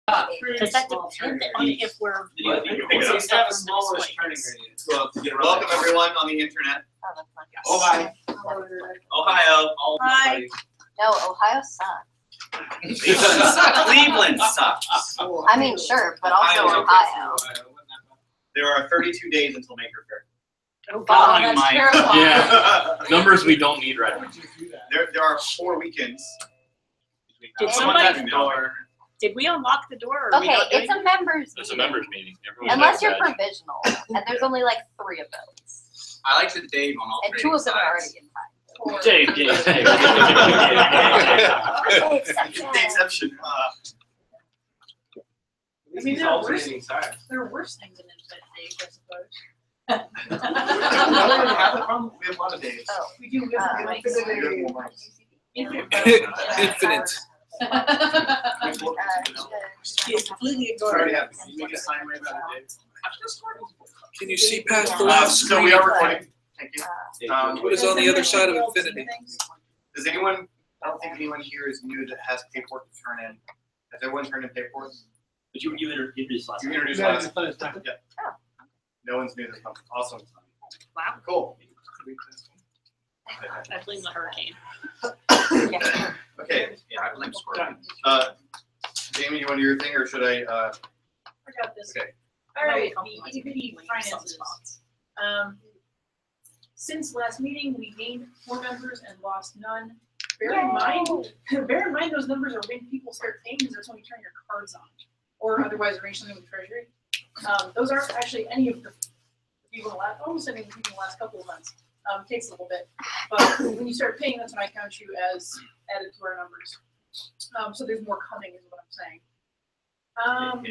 Does that depend on if we're? Let's have a smallish turning radius. Well, welcome everyone on the internet. Oh, hi. Ohio. Hi. No, Ohio sucks. Cleveland sucks. I mean, sure, but also Ohio. There are 32 days until Maker Faire. Oh, God, God. that's terrifying. Yeah. Numbers we don't need right now. There are 4 weekends. Did Did we unlock the door? Or are we Okay, not doing it's a members It's a meeting. members meeting. Everyone's Unless got a you're badge. provisional, and there's only like 3 of those. I like the Dave on And 2 of them are already in time. Dave. The exception. The exception. I mean, there are worse things than Infinite Days, I suppose. We have a lot of days. Oh, We do. We have Infinite. Infinite. It's completely Sorry, ignored. you make a sign right about it, Dave. Can you see past the last So we screen? are recording. Thank you. What is on the other side of infinity? Does anyone? I don't think anyone here is new that has paperwork to turn in. Has everyone turned in paperwork? But you introduced last You time. introduced last. Yeah. No one's new this month. Awesome. Wow. Cool. I blame the hurricane. Okay. Yeah, I blame Scorpion. Jamie, you want to do your thing, or should I? I got this. Okay. All right, No, the we EDP blame finances. sunspots. Since last meeting, we gained 4 members and lost none. Bear in mind those numbers are when people start paying, because that's when you turn your cards on, or otherwise arrange something with Treasury. Those aren't actually any of the people in the last, almost any of the people in the last couple of months. It takes a little bit, but when you start paying, that's when I count you as added to our numbers. So there's more coming, is what I'm saying.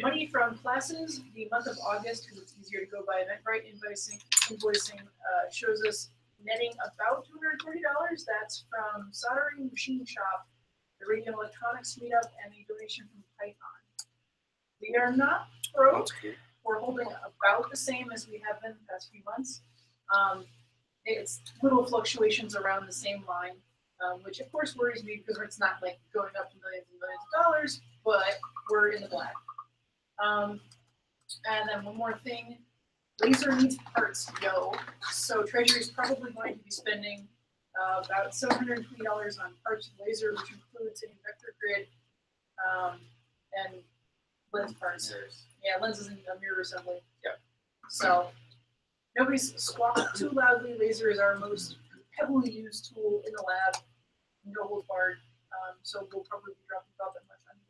Money from classes, the month of August, because it's easier to go by Eventbrite invoicing shows us netting about $240. That's from Soldering Machine Shop, the Radio and Electronics Meetup, and a donation from Python. We are not broke. We're holding about the same as we have been the past few months. It's little fluctuations around the same line, which of course worries me because it's not like going up to millions and millions of dollars, but we're in the black. And then one more thing, laser needs parts, yo. So Treasury is probably going to be spending about $720 on parts of laser, which includes a vector grid and lens parts. Yeah, lenses and mirror assembly. Yep. So nobody's squawking too loudly. Laser is our most heavily used tool in the lab. No holds barred. So we'll probably be dropping about that much on it.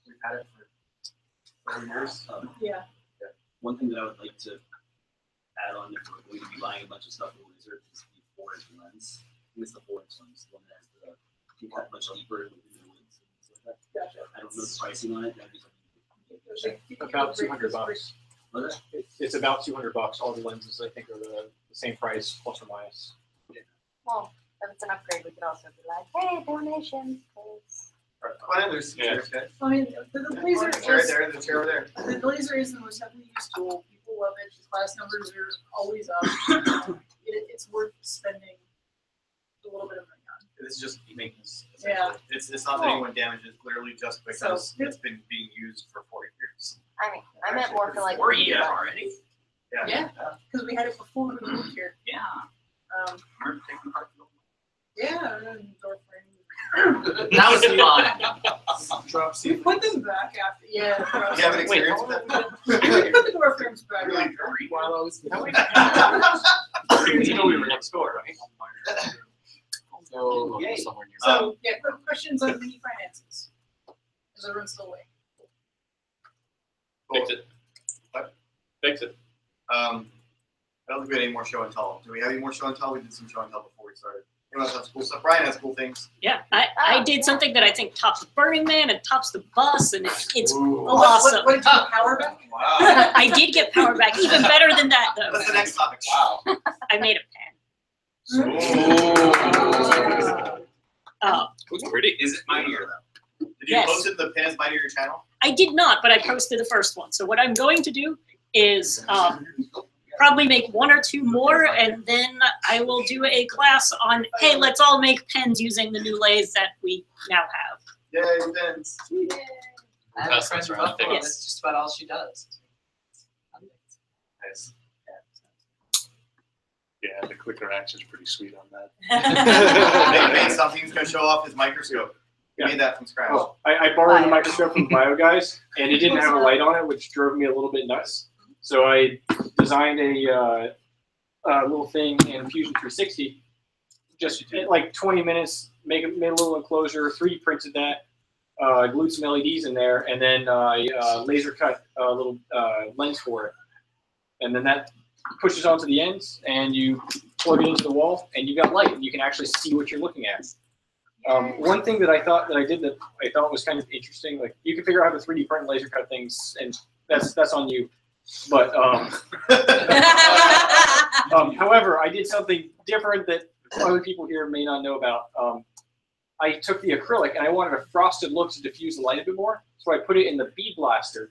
We've had it for 4 years. Yeah. One thing that I would like to add on, if we're going to be buying a bunch of stuff with laser, is the 4-inch lens. It's the 4-inch lens, the one that has the much deeper with the woods and stuff like that. Gotcha. I don't know the pricing on it. That'd be something. About $200. What? It's about $200. All the lenses, I think, are the same price, plus or minus. Well, if it's an upgrade, we could also be like, hey, donations, please. Go ahead, there's some chairs, guys. I mean, the laser Chair right is there, the chair over there. the laser is the most heavily used tool. People love it. The class numbers are always up. It's worth spending a little bit of money on. This is just maintenance. Yeah. It's not that anyone damaged it, clearly just because it's been being used for 4 years. I mean, I meant more for like. 4 years already. Yeah, because we had it before we moved here. Yeah. Remember taking part in Yeah, and then door frame. That was fun. Drop We put them back after. Yeah. Do you have an experience with that? We put the door frames back Really after. while I was. You know we were next door, right? So, Yay. somewhere near. So, yeah, quick questions on mini finances. Is everyone still awake? Fix it. What? Fix it. I don't think we had any more show and tell. Do we have any more show and tell? We did some show and tell before we started. Anyone else have cool stuff? Brian has cool things. Yeah, I did something that I think tops Burning Man and tops the bus, and it's Ooh. awesome. What did you power back? Wow. I did get power back, even better than that, though. What's the next topic? Wow. I made a pen. Looks pretty. Is it mightier though? Did you Yes. post it in the Pens Mightier channel? I did not, but I posted the first one. So what I'm going to do is probably make 1 or 2 more, and then I will do a class on, hey, let's all make pens using the new lathes that we now have. Yay, Pens. I have a friend Contestants are who up for it. Yes. That's just about all she does. Nice. Yeah, the quick reaction's pretty sweet on that. They made something. He's gonna show off his microscope. He made that from scratch. Oh, I borrowed the microscope from Bio Guys, and it didn't have a light on it, which drove me a little bit nuts. So I designed a little thing in Fusion 360. Just in like 20 minutes, made a little enclosure, 3D printed that, glued some LEDs in there, and then laser cut a little lens for it. And then that pushes onto the ends, and you plug it into the wall, and you've got light, and you can actually see what you're looking at. One thing that I thought that I did that I thought was kind of interesting, like you can figure out how to 3D print laser cut things, and that's on you. But however, I did something different that other people here may not know about. I took the acrylic and I wanted a frosted look to diffuse the light a bit more, so I put it in the bead blaster,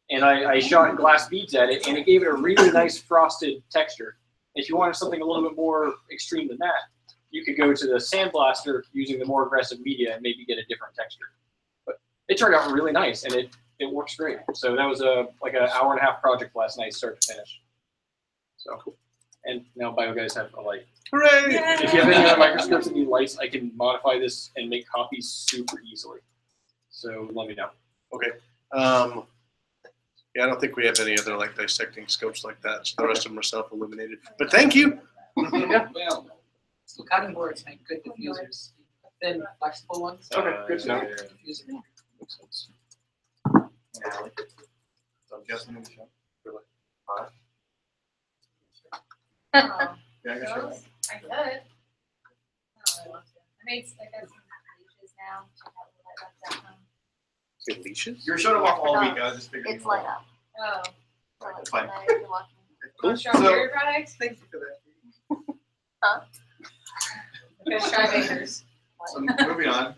and I shot glass beads at it, and it gave it a really nice frosted texture. If you wanted something a little bit more extreme than that, you could go to the sandblaster using the more aggressive media and maybe get a different texture. But it turned out really nice, and it works great. So that was like an hour-and-a-half project last night, start to finish. So cool. And now Bio Guys have a light. Hooray! If you have any other microscopes that need lights, I can modify this and make copies super easily. So let me know. Okay. Yeah, I don't think we have any other like dissecting scopes like that. So the rest of them are self-illuminated. But thank you. Well, so cutting boards make good diffusers. Thin, flexible ones. Okay, good to know. Diffuser. Makes sense. So I'm guessing in the show. For like 5. Yeah, I can show that. I could. I don't really want to. I got some leashes now. Check out what I left at home. Okay, leashes? You were showing them off all week. I was just figuring. It's light up. Oh. So That's fine. tonight you're watching. Want to try So- dairy products? Thank you for that. Fish try bakers. So moving on.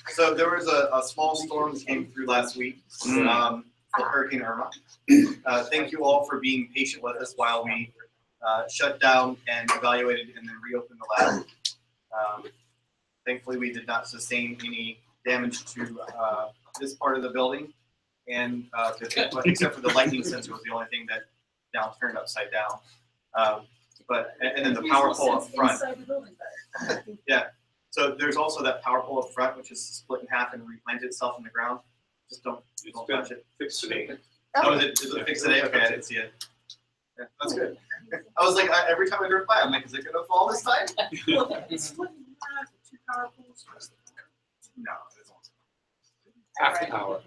So there was a small storm that came through last week, called Hurricane Irma. Thank you all for being patient with us while we shut down and evaluated and then reopened the lab. Thankfully, we did not sustain any damage to this part of the building, and except for the lightning sensor was the only thing that now turned upside down. And then the power pole up front. Inside the building better. Yeah. So there's also that power pole up front, which is split in half and replanted itself in the ground. Just don't touch it. Fixed today. Oh, is it fixed today? Okay, I didn't see it. Yeah, that's good. I was like, every time I drove by, I'm like, is it gonna fall this time? It's split in half with 2 power poles. No, it isn't. Half the power.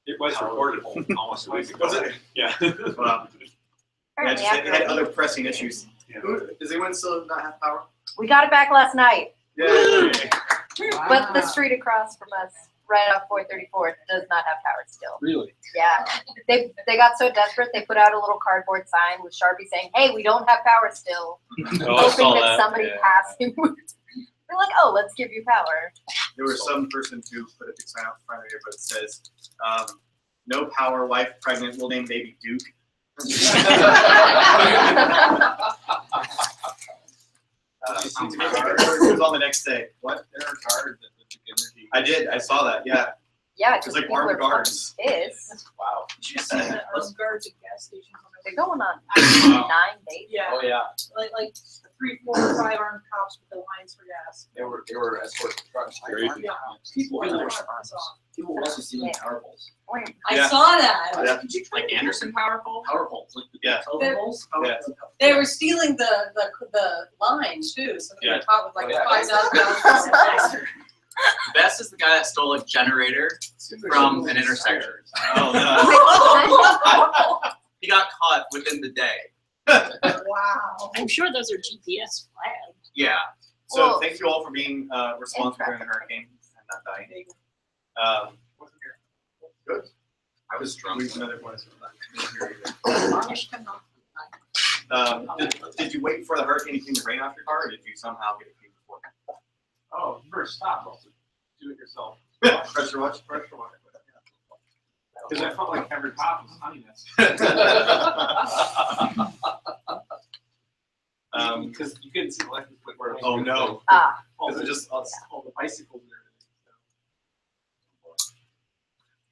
It was recorded almost a week ago. Was it? Yeah. Well, yeah, just had other pressing issues. Does anyone still not have power? We got it back last night, Yeah. but the street across from us, right off 434, does not have power still. Really? Yeah, they got so desperate they put out a little cardboard sign with Sharpie saying, "Hey, we don't have power still," Oh, I saw hoping that that. somebody passing would. They're like, "Oh, let's give you power." There was some person who put a big sign out front of here, but it says, "No power, wife pregnant, we'll name baby Duke." Who's on the next day? What? There are guards that took energy. I did. I saw that. Yeah. Yeah, It's because like people armed are fucking guards. pissed. Wow. Did you see the armed guards at gas stations? They're going on Wow. 9 days. Yeah, Oh yeah. like 3, 4, 5 armed cops with the lines for gas. They were escorting trucks. Crazy. Yeah, people People were were smart. People love to see power poles. I Yeah. saw that. Yeah. Did you try Like Anderson power pole? Power poles, like the Yeah. telephone poles. Yeah. They were stealing the line too, so they Yeah. were caught with like Oh, yeah. $5,000. Best is the guy that stole a generator from an intersection. Oh no. He got caught within the day. Wow. I'm sure those are GPS flagged. Yeah. So Well, thank you all for being responsible during the hurricane and not dying. Good. I was drunk. Leave another voice. Did you wait for the hurricane to clean the rain off your car, or did you somehow get it clean before? Oh, first stop. Do it yourself. Pressure wash. Pressure wash. Because I felt like every pop was honeyness. Because you couldn't see the license plate where it was. Oh no. Ah, All Is the, it just us? all the bicycles and everything.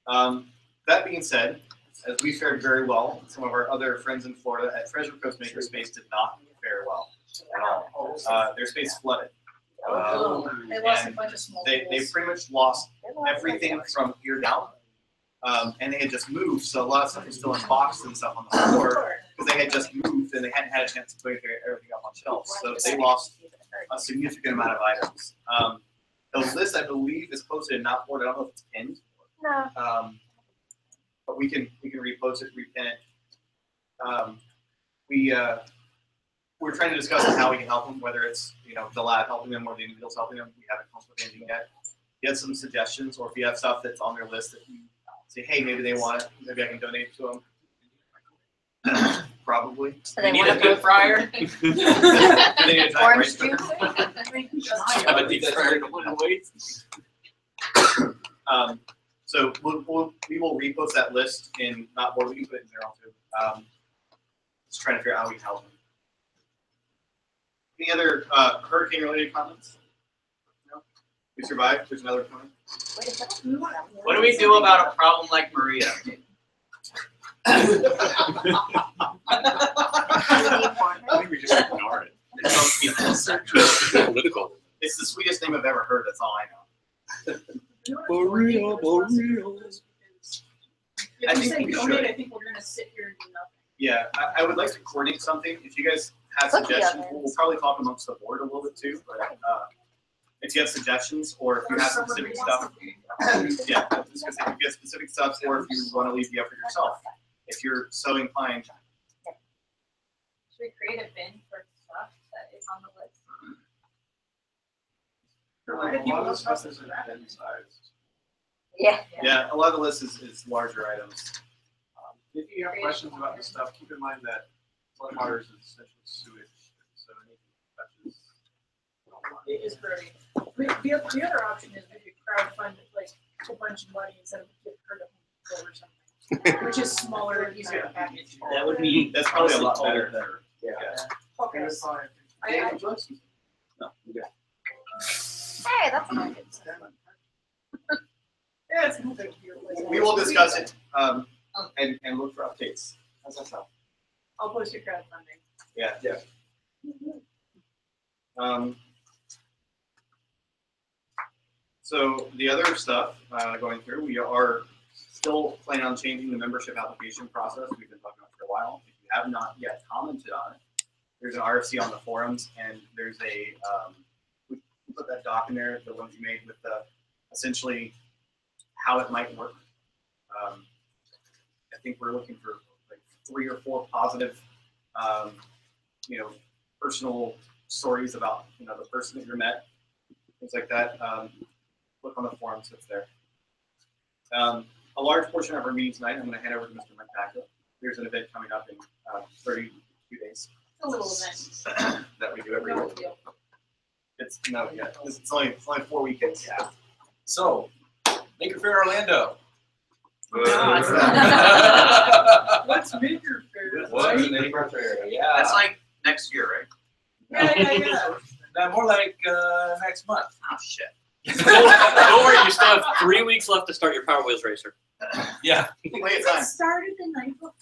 That being said, as we fared very well, some of our other friends in Florida at Treasure Coast Makerspace did not fare well at all. Their space flooded. They lost a and bunch of small they tools. pretty much lost everything from here down. And they had just moved, so a lot of stuff was still in boxes and stuff on the floor because they had just moved and they hadn't had a chance to put everything up on shelves. So they lost a significant amount of items. The list, I believe, is posted in not board. I don't know if it's pinned. No. But we can repost it, repin it. We're trying to discuss how we can help them, whether it's the lab helping them or the individuals helping them. We haven't come up with anything yet. If you have some suggestions, or if you have stuff that's on their list that you say, hey, maybe they want it, maybe I can donate it to them. Probably. You need a deep fryer? Do they need a giant Orange rice cooker? juice? Have a deep fryer to win weights. So we will repost that list in not board. We can put it in there too. Just trying to figure out how we can help them. Any other hurricane-related comments? No. We survived. There's another comment. What do we do about a problem like Maria? I think we just ignore it. It's most people's sector. Political. It's the sweetest name I've ever heard. That's all I know. Maria. If I we think say we donate, should. I think we're gonna sit here and do nothing. Yeah, I would like to coordinate something. If you guys have Cookie suggestions, ovens. we'll probably talk amongst the board a little bit too. But if you have suggestions, or if you have specific stuff, yeah, if you have specific stuff, or if you want to leave the effort yourself, if you're so inclined. Should we create a bin for stuff that is on the list? Yeah. Yeah, a lot of the list is larger items. If you have questions about this stuff, keep in mind that floodwaters is essentially sewage, so anything touches. It is very. The other option is maybe crowdfund like a bunch of money instead of a gift card or something, which is smaller and easier to package. That would be. That's probably a lot better. Yeah. Okay. No, we got Hey, that's not good. Yeah, it's no big deal. We will discuss it and look for updates. How's that sound? I'll post your crowdfunding. Yeah. So the other stuff going through, we are still planning on changing the membership application process. We've been talking about it for a while. If you have not yet commented on it, there's an RFC on the forums, and there's a we put that doc in there, the one you made with the essentially how it might work. I think we're looking for like 3 or 4 positive, personal stories about the person that you met, things like that. Look on the forums, it's there. A large portion of our meeting tonight, I'm going to hand over to Mr. Mike Packett. There's an event coming up in 32 days. It's a little event. That we do every No year. big deal. It's only 4 weekends. Yeah. So, Maker Faire Orlando. What's Maker Faire? What's Maker Faire? Yeah. That's like next year, right? Yeah. Now, more like next month. Oh shit. Don't worry, you still have 3 weeks left to start your Power Wheels racer. Yeah. Plenty of time. It started the night before.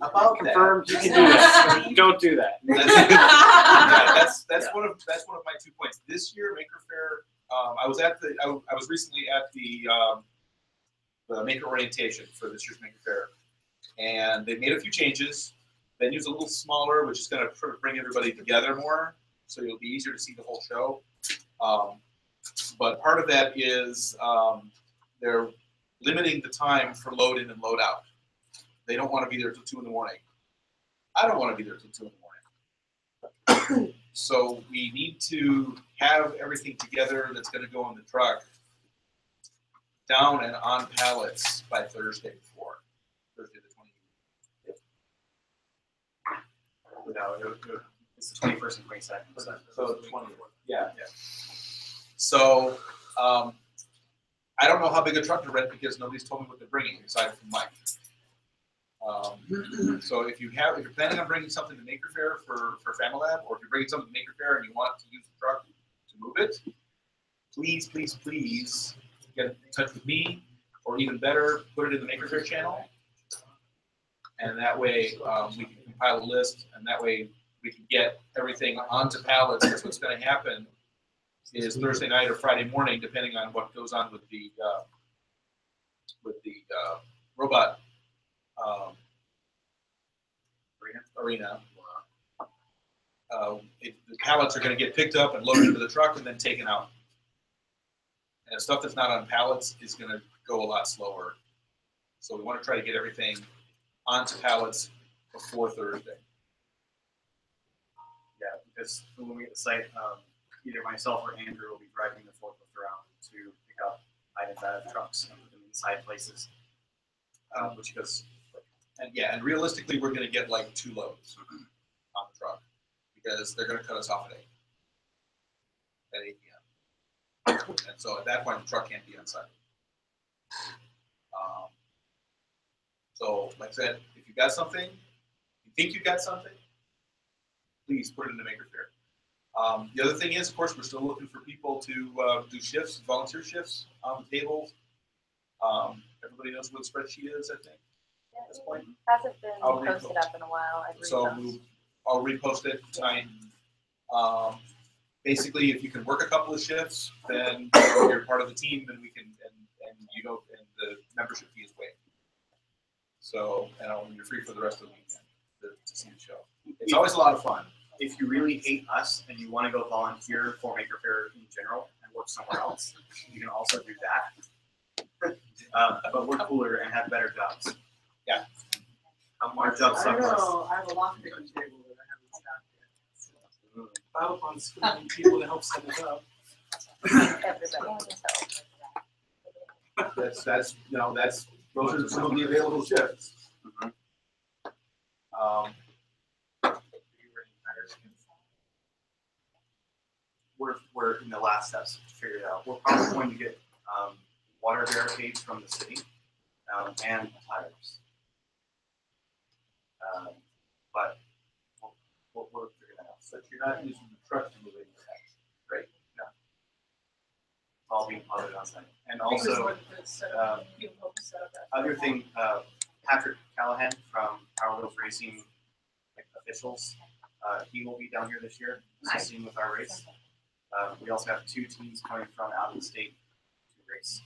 About that. Confirmed, you can do that. Don't do that. That's one of my 2 points. This year, Maker Faire. I was recently at the Maker orientation for this year's Maker Faire, and they made a few changes. Venue's a little smaller, which is going to bring everybody together more, so it'll be easier to see the whole show. But part of that is they're limiting the time for load in and load out. They don't want to be there till 2 in the morning. I don't want to be there till 2 in the morning. So we need to have everything together that's going to go in the truck down and on pallets by Thursday before. Thursday the 20th. No, it's the 21st and 22nd. So the 20th. Yeah. So I don't know how big a truck to rent because nobody's told me what they're bringing aside from Mike. So if you're planning on bringing something to Maker Faire for Familab, or if you're bringing something to Maker Faire and you want to use the truck to move it, please get in touch with me, or even better, put it in the Maker Faire channel. And that way, we can compile a list, and that way we can get everything onto pallets. Because what's going to happen is Thursday night or Friday morning, depending on what goes on with the robot arena. The pallets are going to get picked up and loaded into the truck and then taken out. And stuff that's not on pallets is going to go a lot slower. So we want to try to get everything onto pallets before Thursday. Yeah, because when we get the site, either myself or Andrew will be driving the forklift around to pick up items out of trucks and put them inside places, which goes. And realistically, we're going to get like 2 loads on the truck because they're going to cut us off at 8 p.m. And so at that point, the truck can't be on site. So, like I said, if you got something, you think you got something, please put it into Maker Faire. The other thing is, of course, we're still looking for people to do shifts, volunteer shifts on the tables. Everybody knows what a spreadsheet is, I think, at this point. Hasn't been posted up in a while. I'll repost it tonight. Basically, if you can work a couple of shifts, then you're part of the team, and we can, and you don't, and the membership fee is waived. So, and you're free for the rest of the weekend to see the show. It's always a lot of fun. If you really hate us and you want to go volunteer for Maker Faire in general and work somewhere else, you can also do that. But we're cooler and have better jobs. Yeah. Our jobs I suck don't less. know, I have a lock picking table that I haven't staffed yet. So I hope on schooling people to help set it up. That's those are some of the available shifts. We're in the last steps to figure it out. We're probably going to get water barricades from the city and tires. But we're figuring that out. But you're not using the truck to move it. Great. Yeah. All being positive on site. And also, other thing, Patrick Callahan from Power Wheels Racing officials, he will be down here this year assisting with our race. We also have 2 teams coming from out of the state to race.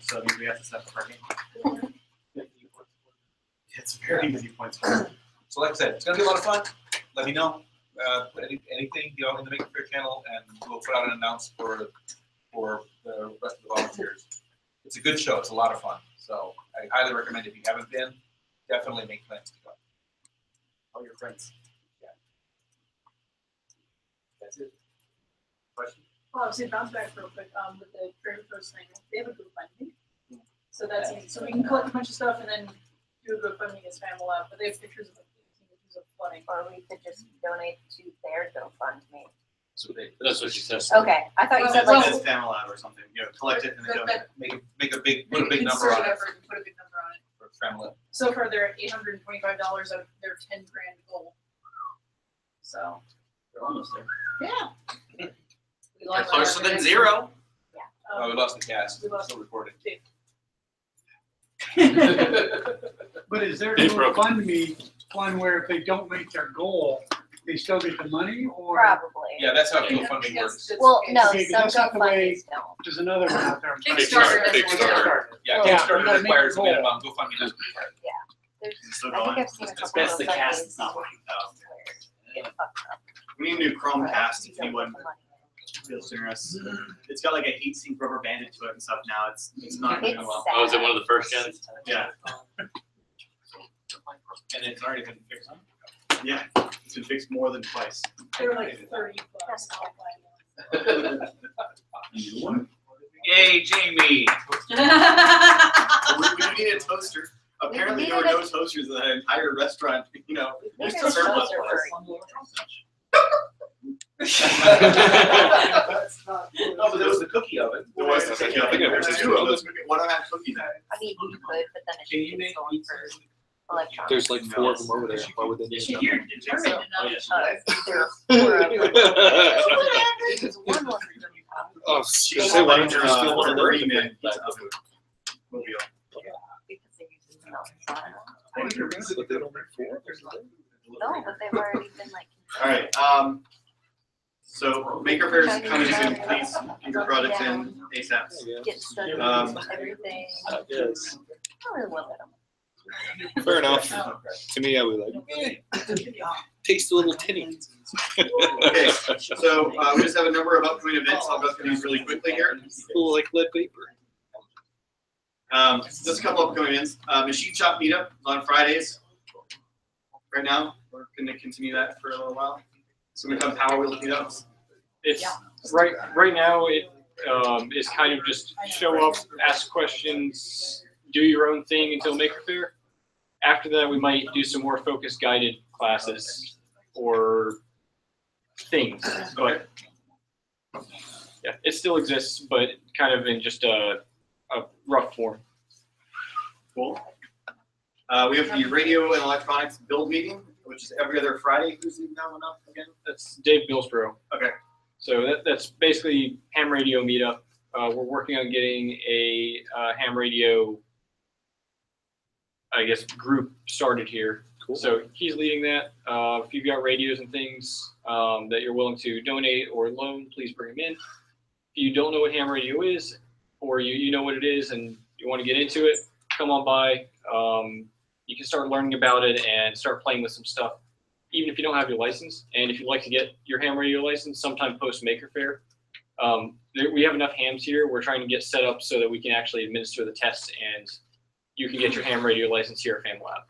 So that means we have to set up parking. It's very easy points. So like I said, it's going to be a lot of fun. Let me know. Put anything in the Maker Faire channel, and we'll put out an announcement for the rest of the volunteers. It's a good show. It's a lot of fun. So I highly recommend if you haven't been, definitely make plans to go. All your friends. Yeah. That's it. Question? Well, I was going to bounce back real quick with the Trader Post thing. They have a GoFundMe. So that's easy. So we can collect a bunch of stuff and then do a GoFundMe as Familab, but they have pictures of flooding. Or we could just donate to their GoFundMe. That's what she said. Okay, I thought you said like. As Familab or something. Collect it and then donate. Put a big number on it. Put a big number on it. For Familab. So far, they're at $825 out of their $10,000 goal. So. They're almost there. Yeah. They're closer than 0. Yeah. Oh, we lost the cast. We lost Still recording. But is there GoFundMe one where if they don't make their goal, they still get the money, or? Probably. Yeah, that's how GoFundMe works. Well, no, Okay, 'cause some that's not the way. GoFundMes don't. There's another one out there. Kickstarter. Yeah, Oh, Kickstarter you gotta make requires a a goal. minimum. GoFundMe doesn't require it. Yeah. There's, Still I think going? I've seen a couple That's of the cast. It's GoFundMes not working. get fucked up. We need a new Chromecast if Don't anyone get the money. feels generous. It's got like a heat sink rubber banded to it and stuff now. It's not doing It's well. Oh, is it one of the first gens? Yeah. And it's already been fixed. Yeah. It's been fixed more than twice. They're like $30. Yay, Jamie! We do need a toaster. Apparently there were no toasters in that entire restaurant. There's Maybe surplus those are ones. No, but there was the cookie oven. There was the cookie oven. There were 2 of those. One of them had cookies in it. I mean, you could, but then Can it you should make going for electronics. There's like 4 of them over there. Why would they You need should them? hear determined enough. There are 4 of them. Because one was Oh, She's say, why don't you like, just steal one of the their remake pizza? mobile. Because they use the milk. So I don't know. But they don't make four? No, but they've already been like. All right, so Maker Faire is coming soon, please keep your projects in ASAP. Get stuck Um, with everything. Yes. I really love it. Fair enough. To me, I would like, taste a little tinny. Okay, so we just have a number of upcoming events. I'll go through these really quickly here. Cool, like lead paper. Just a couple upcoming events. Machine Shop Meetup is on Fridays. Right now, we're going to continue that for a little while. So we have Power Wheels Meetups. It's right now. It is kind of just show up, ask questions, do your own thing until Maker Faire. After that, we might do some more focus guided classes or things. But yeah, it still exists, but kind of in just a rough form. Cool. We have the Radio and Electronics Build Meeting, which is every other Friday. Who's leading that one up again? That's Dave Billsborough. Okay. So that's basically ham radio meetup. We're working on getting a ham radio, I guess, group started here. Cool. So he's leading that. If you've got radios and things that you're willing to donate or loan, please bring them in. If you don't know what ham radio is, or you know what it is and you want to get into it, come on by. You can start learning about it and start playing with some stuff, even if you don't have your license. And if you'd like to get your ham radio license sometime post Maker Faire, we have enough hams here. We're trying to get set up so that we can actually administer the tests and you can get your ham radio license here at Familab.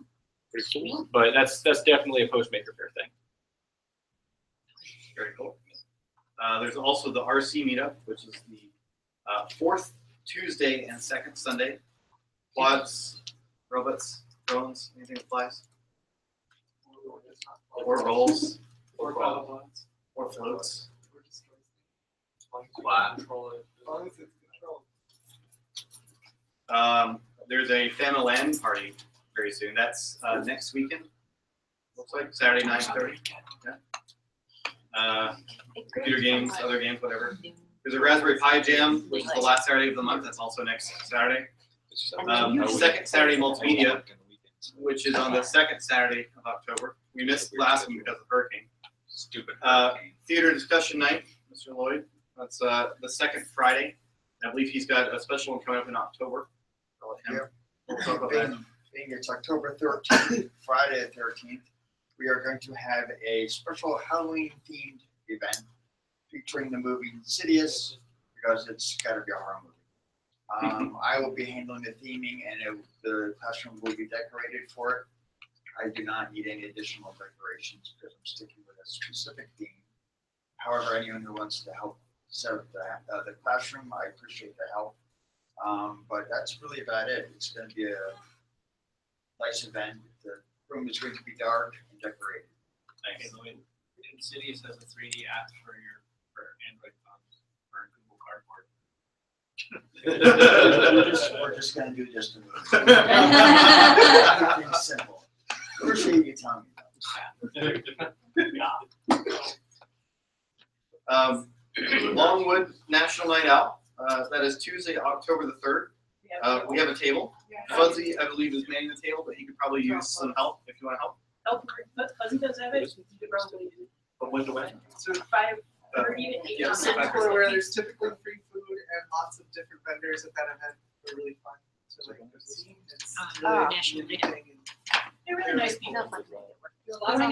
Pretty cool. But that's definitely a post Maker Faire thing. Very cool. There's also the RC Meetup, which is the fourth Tuesday and second Sunday. Quads, robots, drones, anything that flies. Or rolls. Or floats. There's a Familab party very soon. That's next weekend. Looks like Saturday 9:30. Yeah. Computer games, other games, whatever. There's a Raspberry Pi Jam, which is the last Saturday of the month. That's also next Saturday. Second Saturday Multimedia, which is on the second Saturday of October. We missed last one because of hurricane. Stupid. Theater Discussion Night, Mr. Lloyd. That's the second Friday. I believe he's got a special one coming up in October. I'll let him talk about that. Being it's October 13th, Friday the 13th, we are going to have a special Halloween-themed event featuring the movie Insidious, because it's got to be a horror movie. I will be handling the theming, and the classroom will be decorated for it. I do not need any additional decorations because I'm sticking with a specific theme. However, anyone who wants to help set up the classroom, I appreciate the help. But that's really about it. It's going to be a nice event. The room is going to be dark and decorated. Nice. Insidious has a 3D app for Android phones for Google Cardboard. We're just going to do just a movie. Everything's simple. Appreciate you telling me that. Longwood National Night Out. That is Tuesday, October the 3rd. We have a table. Fuzzy, I believe, is manning the table, but he could probably use some help if you want to help. Oh, but Fuzzy does have it. You could probably do it. But when to when? So 5:30 to 8. Yes. Where there's typically free food and lots of different vendors at that event. They're really fun to like see. It's really National Night Out. They're really nice people. I don't know.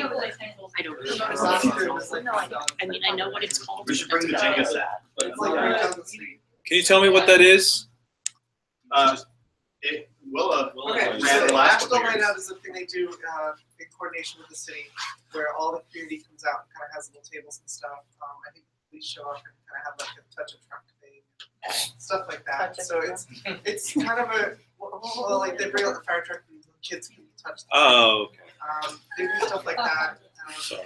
I don't know. I mean, I know what it's called. We should bring the Jenga set. It's like right down the street. Can you tell me what that is? It will Okay, so National Night Out is a thing they do in coordination with the city, where all the community comes out and kind of has little tables and stuff. I think police show up and kind of have like a touch a truck thing, stuff like that. So it's kind of a well, like they bring out the fire truck and kids can touch them. Oh, okay. They do stuff like that.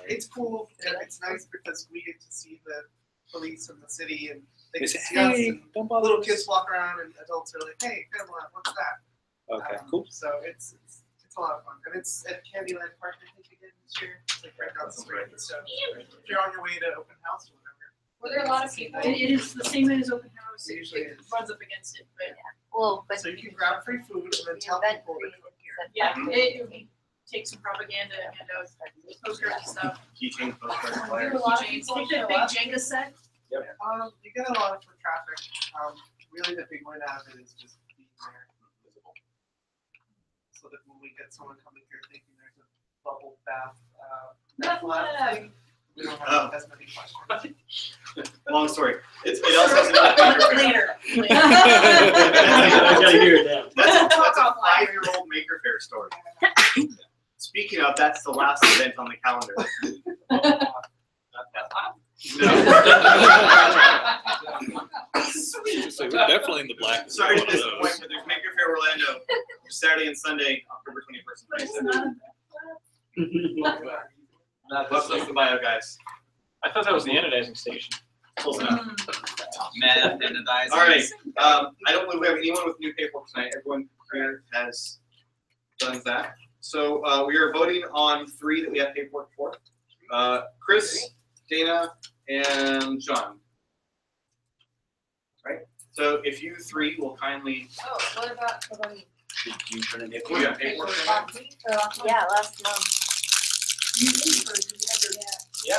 It's cool and it's nice because we get to see the police and the city, and they get to see us. And little kids walk around, and adults are like, "Hey, Familab, what's that?" Okay, cool. So it's a lot of fun, and it's at Candyland Park, I think, again this year. It's like right down the street. So if you're on your way to open house or whatever, Were there a lot of people? It is the same as open house. It Usually it is. runs up against it, but Well, but So you can grab free food and then tell event people to created come here. said yeah, that. it take some propaganda and postcards and stuff. Keychain, postcards, Do flyers. a lot of people take that big Jenga set. You get a lot of foot traffic. Really the big one out of it is just being there. So that when we get someone coming here thinking there's a bubble bath, lab, we don't have as many questions. Long story. It also has to do with Maker Faire. Later. I gotta hear it now. That's a 5-year-old Maker Faire story. Speaking of, that's the last event on the calendar. So we're definitely in the black. Sorry to disappoint, but there's Maker Faire Orlando Saturday and Sunday, October 21st and 22nd. What's the bio, guys? I thought that was the anodizing station. Close enough. Meth, anodizing. All right. I don't believe we have anyone with new paperwork tonight. Everyone here has done that. So we are voting on 3 that we have paperwork for. Chris, Dana, and John. Right? So if you 3 will kindly. Oh, what about? Did you turn in paperwork? Yeah, paperwork. Yeah, last month. Yeah.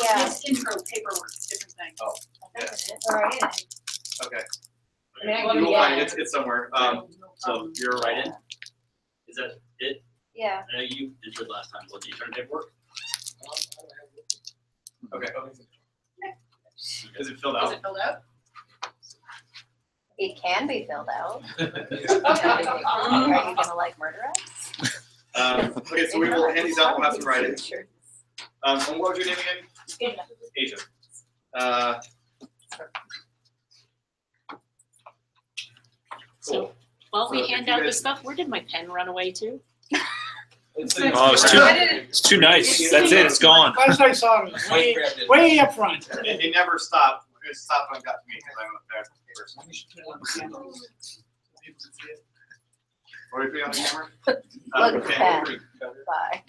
Yeah. It's intro paperwork, different thing. Oh. Alright. Okay. I mean, I You can will do find that. it. It's somewhere. So you're right in? Is that it? Yeah. I know you did it last time. What, did you turn paperwork? Okay. Is it filled Is out? it filled out? It can be filled out. Are you gonna like murder us? Okay, so we will hand these out. We'll have some writing. And what was your name again? Asia. So while we hand out this stuff, where did my pen run away to? Oh, it's too nice. That's it. It's gone. Last I saw it was way up front. It never stopped. It stopped when it got to me because I'm a bad person. What are we putting on the camera? Look, Okay. pen. Bye.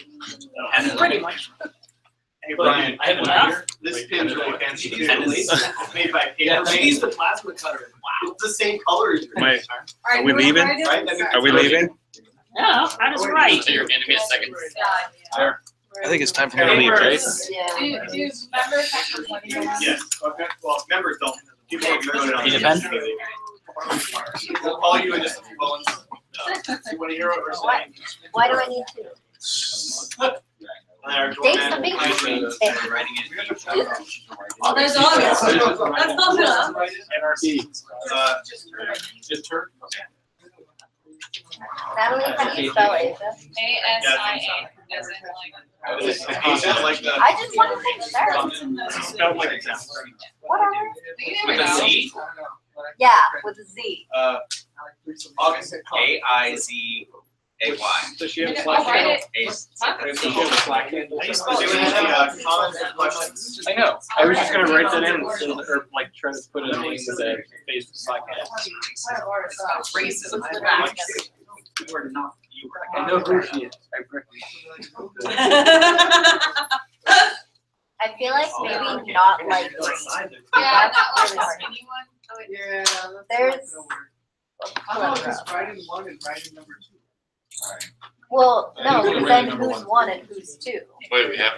Pretty much. Hey Brian, I have enough. this pin's really fancy. She's Made by Yeah, paper. she needs the plasma cutter. Wow, it's the same color as yours. Wait, are we leaving? Right? Are we leaving? No, that is right. So you're handing me a second. I think it's time for me to leave, right? Yeah. Do members have to let you know? Yes. Okay. Well, members don't. People are voted on. Need a pen? We'll call you in just a few moments. You want to hear what we're saying? Why do I need to? Our Date's doorman the big will kindly, one. writing it. Oh, there's August. That's not enough. Just her? Natalie, how do you spell Asia? ASIA. As in like. Asia, like the. I just wanted to make sure. Spelled like it sounds. Whatever. We With never a know. Z? Yeah, with a Z. August. AIZAY. Does she have a I'll slack write handle? it. Does she have a slack handle? How do you spell it? Do you have any comments or questions? I know. I was just gonna write that in, or like try to put it in the face of slack handle. Racism. You are not. I know who she is. I recognize. I feel like maybe not like green. Yeah, That's not like really the hard. skinny one. Oh, wait. Yeah. There's, How about just writing 1 and writing number 2? well, no, You can but write then number who's 1. 1 and who's 2? Wait, we have.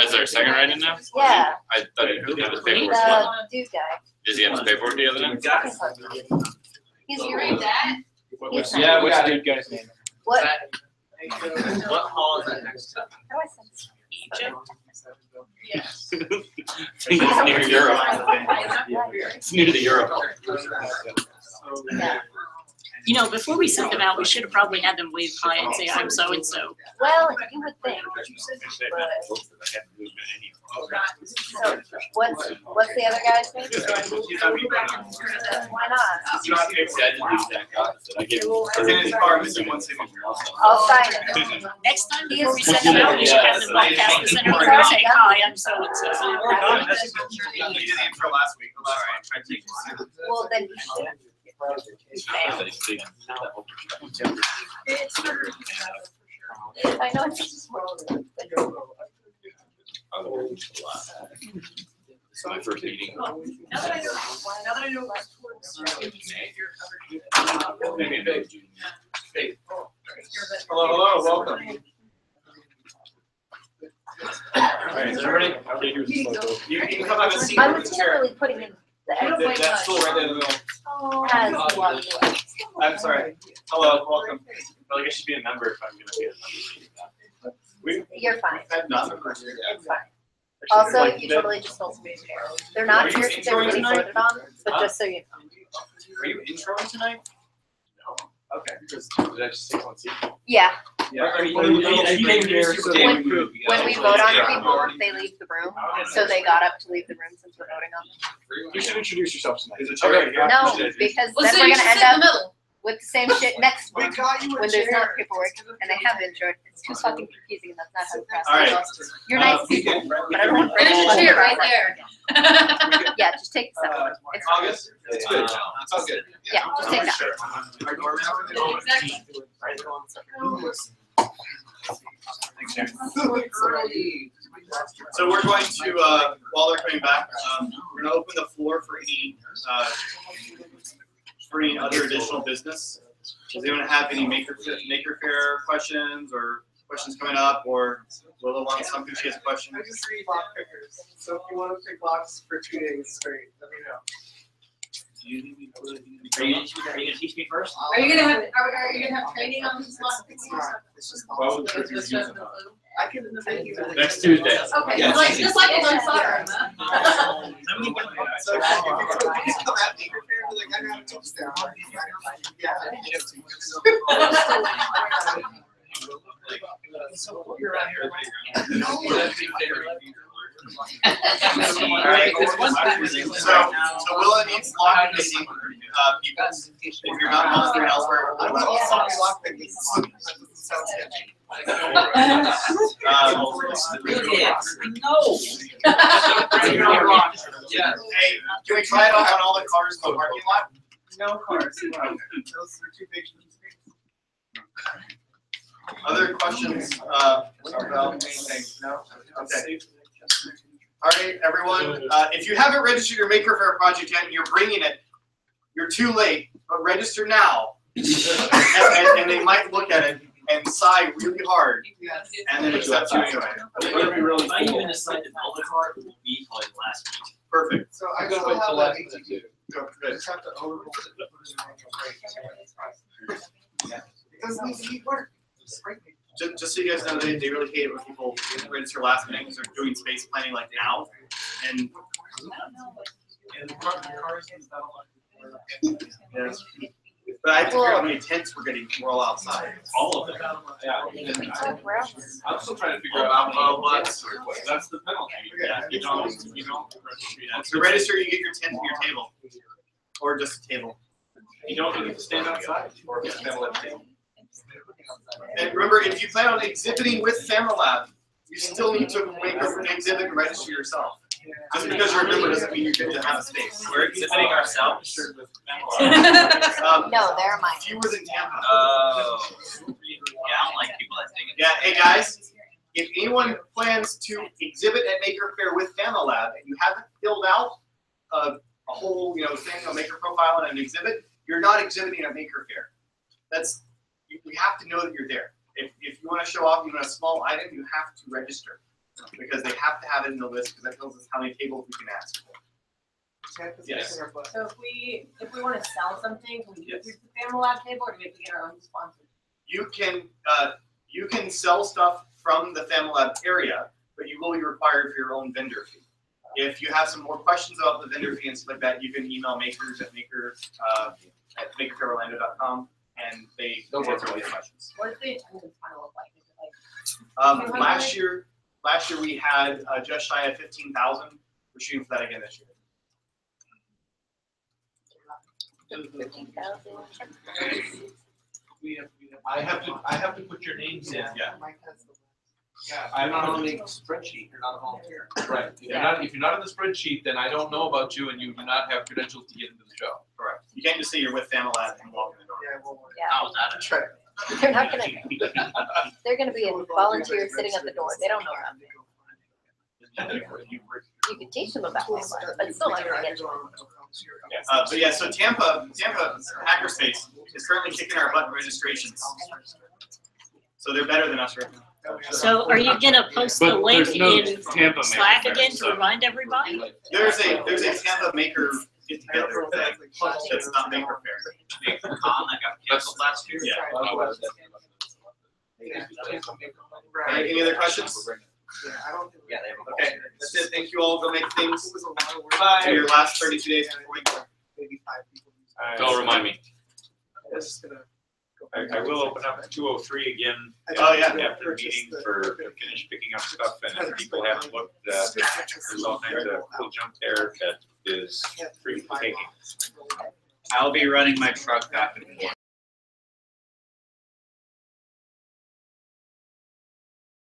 Is there a second writing now? Yeah, I thought he had his the paperwork. dude guy. Does he have his paperwork the other day? He's You read that? He's Yeah, what's the dude guy's name? What? What hall is that next to? How do I say? Egypt. Yes. It's near Europe. It's near the Europe. Yeah. You know, before we sent them out, we should have probably had them wave hi and say, I'm so and so. Well, you would think, so what's the other guy's name? Why not? It's in his car, Mr. One Signature. I'll sign it. Next time before we send them out, we should have them walk past the center and say, hi, I'm so and so. We did the intro last week. I tried to take it. Well, then you should. I know it's small. My first meeting. Now that I know last towards. Maybe a big. Hey. Hello, hello, welcome. Alright, is everybody? You can come have a seat. I was literally putting in the egg. That stool right there in the middle. Has walked away. I'm sorry. Hello, welcome. I feel like I should be a member if I'm gonna be a member. You're fine. I've not members here. It's fine. Also, you totally just stole some hair. They're not here since everybody voted on, but just so you know. Are you introing tonight? No. Okay. Did I just take one seat? Yeah. Yeah. Are you introduce your When we vote on people, they leave the room, so they got up to leave the room since we're voting on them. You should introduce yourself tonight. Is it chair here? No, because then we're gonna end up with the same shit next month when there's not paperwork and they have insured. It's too fucking confusing and that's not how the process Alright. goes. You're nice people, but I don't want to. There's your chair right there. Yeah, just take the second one. It's fine. August? It's good. It's all good. Yeah, just take that. Sure. So we're going to, while they're coming back, we're going to open the floor for any other additional business. Does anyone have any Maker Faire questions or questions coming up, or Willow wants something? She has a question. I just read lock pickers, so if you want to pick locks for 2 days straight, let me know. Are you gonna teach me first? Are you gonna have training on this lock picking? It's just Why would I can make you. Next Tuesday. Okay, Yes. like, just like on soccer, huh? So if you come at Maker Faire, be like, I know how to teach them. Yeah. So you're out here. Alright, so Willa needs lock picking people. If you're not volunteering elsewhere, I don't know if somebody lock picking. That doesn't sound sketchy. Yeah. Hey, can we try it on all the cars in the parking lot? No cars. Those are too big for the space. Other questions about anything? No? Okay. All right, everyone. If you haven't registered your Maker Faire project yet and you're bringing it, you're too late. But register now, and they might look at it and sigh really hard, and then accept you anyway. If I even decide to build a car, it will be probably the last week. Perfect. So I still have that ATV. Just have to overrule it and put it in the manual. It doesn't need to keep work. Just so you guys know, they really hate it when people register last minute because they're doing space planning like now. And yeah. But I have to figure out how many tents we're getting. We're all outside. All of them. Yeah. I'm still trying to figure out how many. That's the penalty. Yeah. You don't. To register, you get your tent and your table, or just a table. You don't need to stand outside or stand at the table. And remember, if you plan on exhibiting with Familab, you still need to make an exhibit and register yourself. Just because you're a member doesn't mean you get to have a space. We're exhibiting ourselves. No, they're mine. Fewer than Tampa. Oh. Yeah, I don't like people that think it. Yeah, hey guys, if anyone plans to exhibit at Maker Faire with Familab and you haven't filled out a whole thing, a maker profile and an exhibit, you're not exhibiting at Maker Faire. We have to know that you're there. If you want to show off even a small item, you have to register because they have to have it in the list because that tells us how many tables we can ask for. Yes. So if we want to sell something, can we use the Familab table, or do we have to get our own sponsor? You can sell stuff from the Familab area, but you will be required for your own vendor fee. If you have some more questions about the vendor fee and stuff like that, you can email makers at makerfairorlando.com. And they answer all your questions. What does the attendance kind of look like? Is it like Last year we had just shy of 15,000. We're shooting for that again this year. I have to put your names in. Yeah. I'm not on the spreadsheet. You're not a volunteer. Right. If you're not on the spreadsheet, then I don't know about you, and you do not have credentials to get into the show. Correct. You can't just say you're with Familab and walk in the door. How's that? They're not gonna. They're gonna be a volunteer sitting at the door. They don't know about it. You could teach them about Familab, but it's still not gonna get you. But yeah, so Tampa Hackerspace is currently kicking our butt in registrations. So they're better than us right now. So are you gonna post the link in Slack again to remind everybody? There's a Tampa Maker get together thing that's not Maker Fair. Maker Con that got canceled last year. Yeah. Right. Any other questions? Yeah, I don't think. Yeah, they have a Okay, that's it. Thank you all. Go make things It was a lot of work. for your last 32 days before you go. Maybe 5 people. Don't remind me. It's just gonna go. I will open up 203 again. Oh, yeah. After the meeting to finish picking up stuff, and if people haven't looked, there's all kinds of cool junk there that is free for taking. I'll be running my truck back and forth.